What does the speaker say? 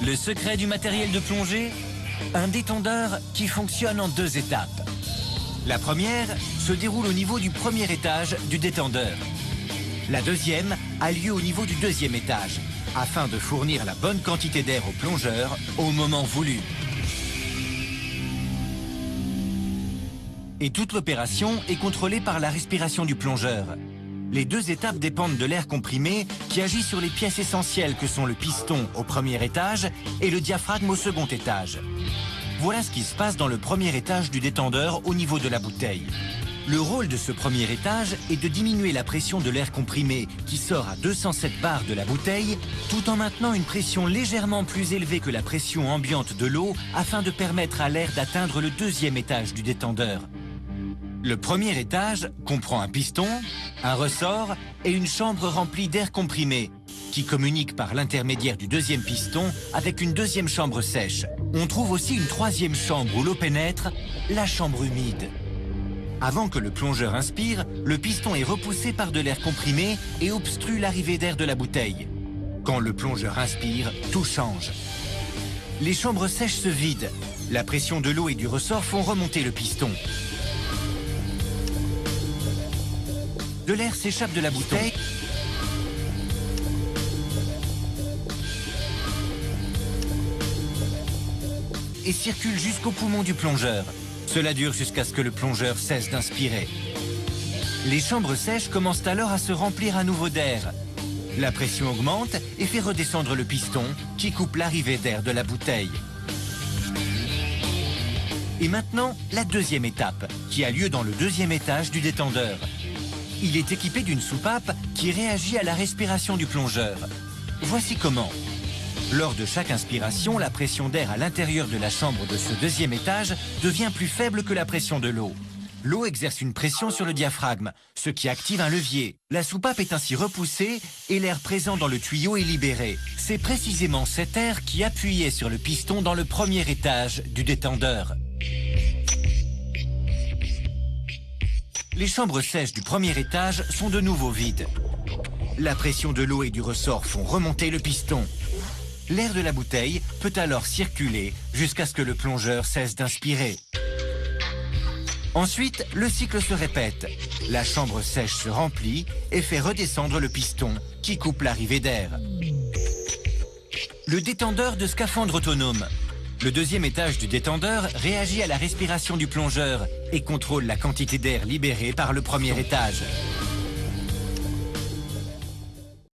Le secret du matériel de plongée? Un détendeur qui fonctionne en 2 étapes. La première se déroule au niveau du premier étage du détendeur. La deuxième a lieu au niveau du 2e étage, afin de fournir la bonne quantité d'air au plongeur au moment voulu. Et toute l'opération est contrôlée par la respiration du plongeur. Les 2 étapes dépendent de l'air comprimé qui agit sur les pièces essentielles que sont le piston au premier étage et le diaphragme au second étage. Voilà ce qui se passe dans le premier étage du détendeur au niveau de la bouteille. Le rôle de ce premier étage est de diminuer la pression de l'air comprimé qui sort à 207 bars de la bouteille tout en maintenant une pression légèrement plus élevée que la pression ambiante de l'eau afin de permettre à l'air d'atteindre le 2e étage du détendeur. Le premier étage comprend un piston, un ressort et une chambre remplie d'air comprimé qui communique par l'intermédiaire du 2e piston avec une 2e chambre sèche. On trouve aussi une 3e chambre où l'eau pénètre, la chambre humide. Avant que le plongeur inspire, le piston est repoussé par de l'air comprimé et obstrue l'arrivée d'air de la bouteille. Quand le plongeur inspire, tout change. Les chambres sèches se vident. La pression de l'eau et du ressort font remonter le piston. De l'air s'échappe de la bouteille et circule jusqu'au poumon du plongeur. Cela dure jusqu'à ce que le plongeur cesse d'inspirer. Les chambres sèches commencent alors à se remplir à nouveau d'air. La pression augmente et fait redescendre le piston qui coupe l'arrivée d'air de la bouteille. Et maintenant, la 2e étape, qui a lieu dans le 2e étage du détendeur. Il est équipé d'une soupape qui réagit à la respiration du plongeur. Voici comment. Lors de chaque inspiration, la pression d'air à l'intérieur de la chambre de ce 2e étage devient plus faible que la pression de l'eau. L'eau exerce une pression sur le diaphragme, ce qui active un levier. La soupape est ainsi repoussée et l'air présent dans le tuyau est libéré. C'est précisément cet air qui appuyait sur le piston dans le premier étage du détendeur. Les chambres sèches du premier étage sont de nouveau vides. La pression de l'eau et du ressort font remonter le piston. L'air de la bouteille peut alors circuler jusqu'à ce que le plongeur cesse d'inspirer. Ensuite, le cycle se répète. La chambre sèche se remplit et fait redescendre le piston qui coupe l'arrivée d'air. Le détendeur de scaphandre autonome. Le 2e étage du détendeur réagit à la respiration du plongeur et contrôle la quantité d'air libérée par le premier étage.